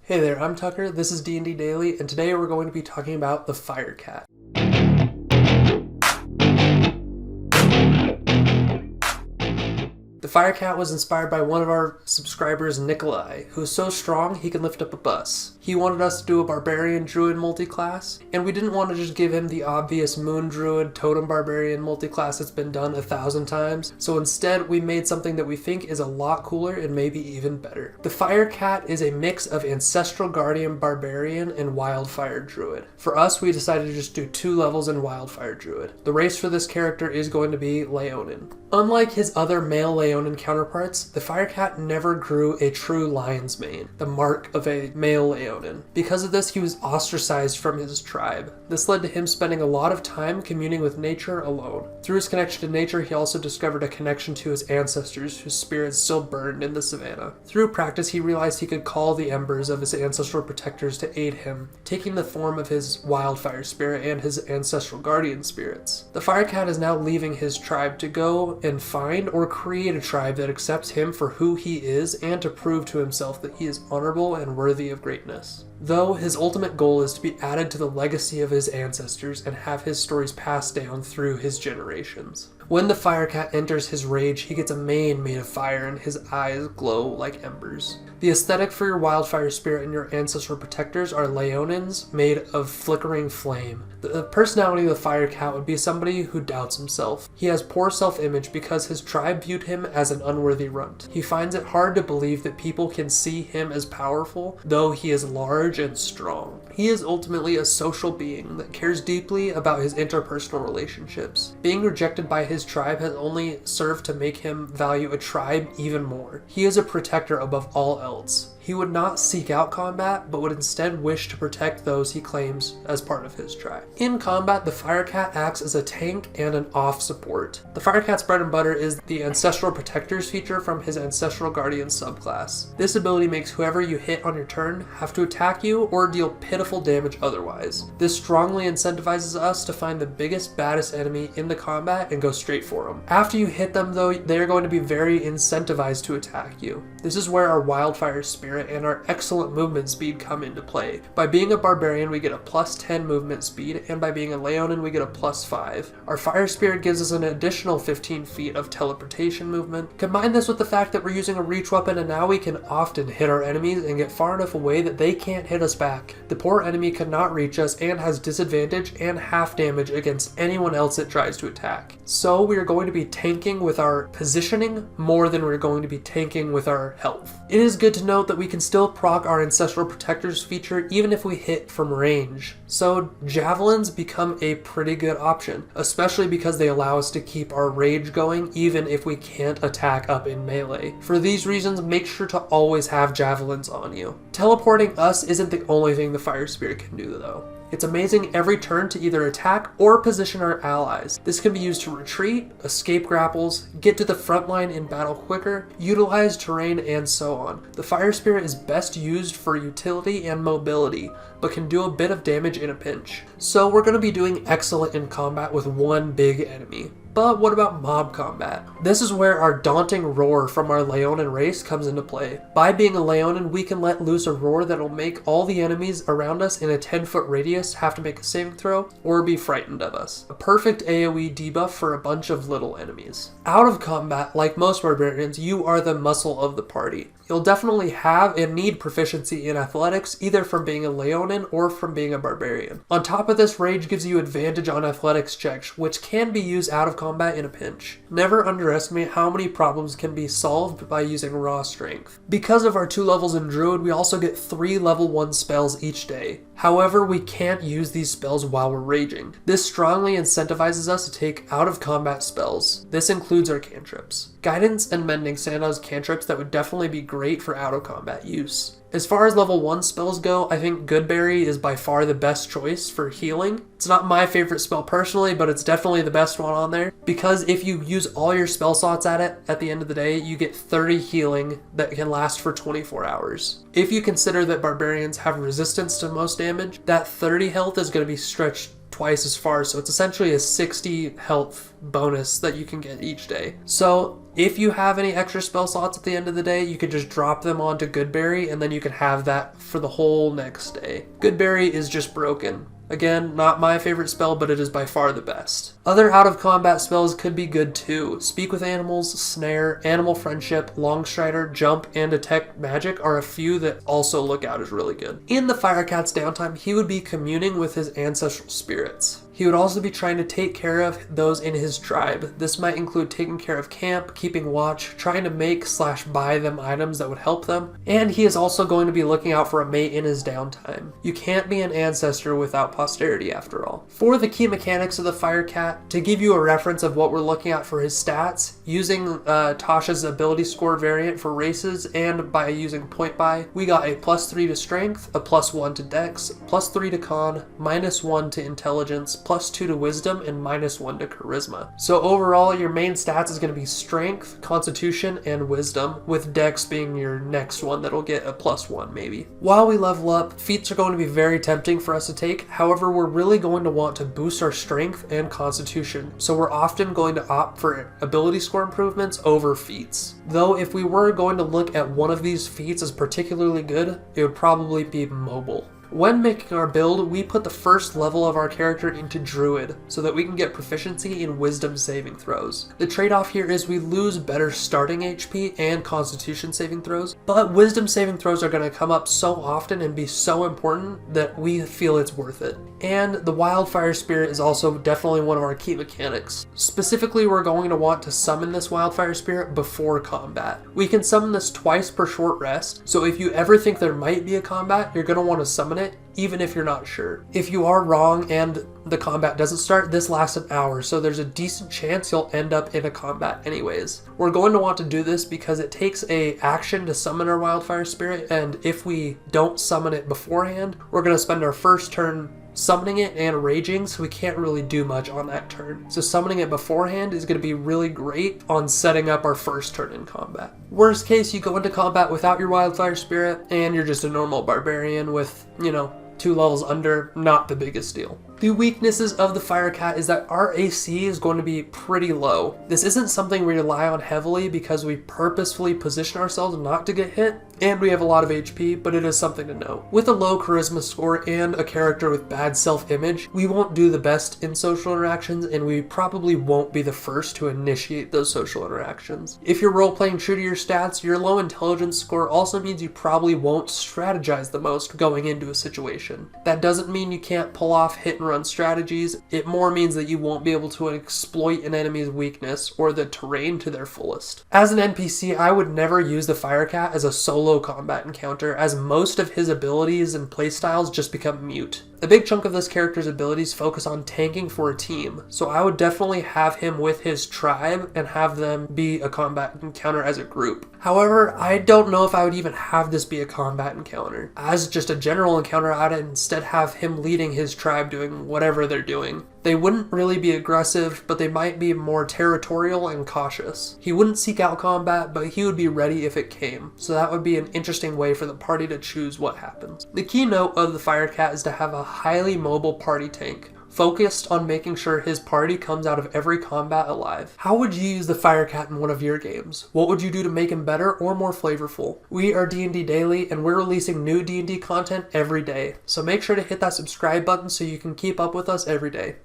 Hey there, I'm Tucker, this is D&D Daily, and today we're going to be talking about the Fire Cat. The Fire Cat was inspired by one of our subscribers, Nikolai, who is so strong he can lift up a bus. He wanted us to do a Barbarian Druid Multiclass, and we didn't want to just give him the obvious Moon Druid Totem Barbarian Multiclass that's been done 1,000 times, so instead we made something that we think is a lot cooler and maybe even better. The Fire Cat is a mix of Ancestral Guardian Barbarian and Wildfire Druid. For us, we decided to just do 2 levels in Wildfire Druid. The race for this character is going to be Leonin. Unlike his other male Leonin counterparts, the Fire Cat never grew a true lion's mane, the mark of a male Leonin. Because of this, he was ostracized from his tribe. This led to him spending a lot of time communing with nature alone. Through his connection to nature, he also discovered a connection to his ancestors whose spirits still burned in the savannah. Through practice, he realized he could call the embers of his ancestral protectors to aid him, taking the form of his wildfire spirit and his ancestral guardian spirits. The Fire Cat is now leaving his tribe to go and find or create a tribe that accepts him for who he is and to prove to himself that he is honorable and worthy of greatness. Though his ultimate goal is to be added to the legacy of his ancestors and have his stories passed down through his generations. When the Fire Cat enters his rage, he gets a mane made of fire and his eyes glow like embers. The aesthetic for your wildfire spirit and your ancestral protectors are Leonins made of flickering flame. The personality of the Fire Cat would be somebody who doubts himself. He has poor self-image because his tribe viewed him as an unworthy runt. He finds it hard to believe that people can see him as powerful, though he is large and strong. He is ultimately a social being that cares deeply about his interpersonal relationships. Being rejected by his tribe has only served to make him value a tribe even more. He is a protector above all else. He would not seek out combat, but would instead wish to protect those he claims as part of his tribe. In combat, the Fire Cat acts as a tank and an off support. The Fire Cat's bread and butter is the Ancestral Protectors feature from his Ancestral Guardian subclass. This ability makes whoever you hit on your turn have to attack you or deal pitiful damage otherwise. This strongly incentivizes us to find the biggest, baddest enemy in the combat and go straight for them. After you hit them though, they are going to be very incentivized to attack you. This is where our Wildfire Spirit and our excellent movement speed come into play. By being a Barbarian, we get a plus 10 movement speed, and by being a Leonin, we get a plus 5. Our Fire Spirit gives us an additional 15 feet of teleportation movement. Combine this with the fact that we're using a reach weapon, and now we can often hit our enemies and get far enough away that they can't hit us back. The poor enemy cannot reach us and has disadvantage and half damage against anyone else that tries to attack. So we are going to be tanking with our positioning more than we're going to be tanking with our health. It is good to note that we can still proc our Ancestral Protectors feature even if we hit from range. So javelins become a pretty good option, especially because they allow us to keep our rage going even if we can't attack up in melee. For these reasons, make sure to always have javelins on you. Teleporting us isn't the only thing the Fire Spirit can do though. It's amazing every turn to either attack or position our allies. This can be used to retreat, escape grapples, get to the front line in battle quicker, utilize terrain, and so on. The Fire Spirit is best used for utility and mobility, but can do a bit of damage in a pinch. So we're going to be doing excellent in combat with one big enemy. But what about mob combat? This is where our daunting roar from our Leonin race comes into play. By being a Leonin, we can let loose a roar that will make all the enemies around us in a 10-foot radius have to make a saving throw or be frightened of us. A perfect AoE debuff for a bunch of little enemies. Out of combat, like most barbarians, you are the muscle of the party. You'll definitely have and need proficiency in athletics, either from being a Leonin or from being a barbarian. On top of this, rage gives you advantage on athletics checks, which can be used out of combat in a pinch. Never underestimate how many problems can be solved by using raw strength. Because of our 2 levels in Druid, we also get 3 level 1 spells each day. However, we can't use these spells while we're raging. This strongly incentivizes us to take out of combat spells. This includes our cantrips. Guidance and Mending stand out as cantrips that would definitely be great for out of combat use. As far as level 1 spells go, I think Goodberry is by far the best choice for healing. It's not my favorite spell personally, but it's definitely the best one on there, because if you use all your spell slots at it, at the end of the day, you get 30 healing that can last for 24 hours. If you consider that Barbarians have resistance to most damage, that 30 health is going to be stretched twice as far, so it's essentially a 60 health bonus that you can get each day. So if you have any extra spell slots at the end of the day, you can just drop them onto Goodberry, and then you can have that for the whole next day. Goodberry is just broken. Again, not my favorite spell, but it is by far the best. Other out-of-combat spells could be good too. Speak with Animals, Snare, Animal Friendship, Longstrider, Jump, and Detect Magic are a few that also look out as really good. In the Firecat's downtime, he would be communing with his ancestral spirits. He would also be trying to take care of those in his tribe. This might include taking care of camp, keeping watch, trying to make/buy them items that would help them, and he is also going to be looking out for a mate in his downtime. You can't be an ancestor without posterity after all. For the key mechanics of the Firecat, to give you a reference of what we're looking at for his stats, using Tasha's ability score variant for races and by using point buy, we got a +3 to strength, a +1 to dex, +3 to con, -1 to intelligence, +2 to wisdom, and -1 to charisma. So overall, your main stats is going to be strength, constitution, and wisdom, with dex being your next one that'll get a +1 maybe. While we level up, feats are going to be very tempting for us to take. However, we're really going to want to boost our strength and constitution, so we're often going to opt for ability score improvements over feats. Though if we were going to look at one of these feats as particularly good, it would probably be mobile. When making our build, we put the first level of our character into Druid so that we can get proficiency in Wisdom saving throws. The trade-off here is we lose better starting HP and Constitution saving throws, but Wisdom saving throws are going to come up so often and be so important that we feel it's worth it. And the Wildfire Spirit is also definitely one of our key mechanics. Specifically, we're going to want to summon this Wildfire Spirit before combat. We can summon this twice per short rest, so if you ever think there might be a combat, you're going to want to summon it even if you're not sure. If you are wrong and the combat doesn't start, this lasts an hour, so there's a decent chance you'll end up in a combat anyways. We're going to want to do this because it takes a action to summon our Wildfire Spirit, and if we don't summon it beforehand, we're going to spend our first turn summoning it and raging, so we can't really do much on that turn. So summoning it beforehand is going to be really great on setting up our first turn in combat. Worst case, you go into combat without your Wildfire Spirit and you're just a normal barbarian with, 2 levels under, not the biggest deal. The weaknesses of the Firecat is that our AC is going to be pretty low. This isn't something we rely on heavily because we purposefully position ourselves not to get hit, and we have a lot of HP, but it is something to note. With a low charisma score and a character with bad self-image, we won't do the best in social interactions, and we probably won't be the first to initiate those social interactions. If you're role-playing true to your stats, your low intelligence score also means you probably won't strategize the most going into a situation. That doesn't mean you can't pull off hit and run strategies. It more means that you won't be able to exploit an enemy's weakness or the terrain to their fullest. As an NPC, I would never use the Firecat as a solo combat encounter, as most of his abilities and playstyles just become mute. A big chunk of this character's abilities focus on tanking for a team, so I would definitely have him with his tribe and have them be a combat encounter as a group. However, I don't know if I would even have this be a combat encounter. As just a general encounter, I'd instead have him leading his tribe doing whatever they're doing. They wouldn't really be aggressive, but they might be more territorial and cautious. He wouldn't seek out combat, but he would be ready if it came, so that would be an interesting way for the party to choose what happens. The keynote of the Firecat is to have a highly mobile party tank, focused on making sure his party comes out of every combat alive. How would you use the Firecat in one of your games? What would you do to make him better or more flavorful? We are D&D Daily, and we're releasing new D&D content every day, so make sure to hit that subscribe button so you can keep up with us every day.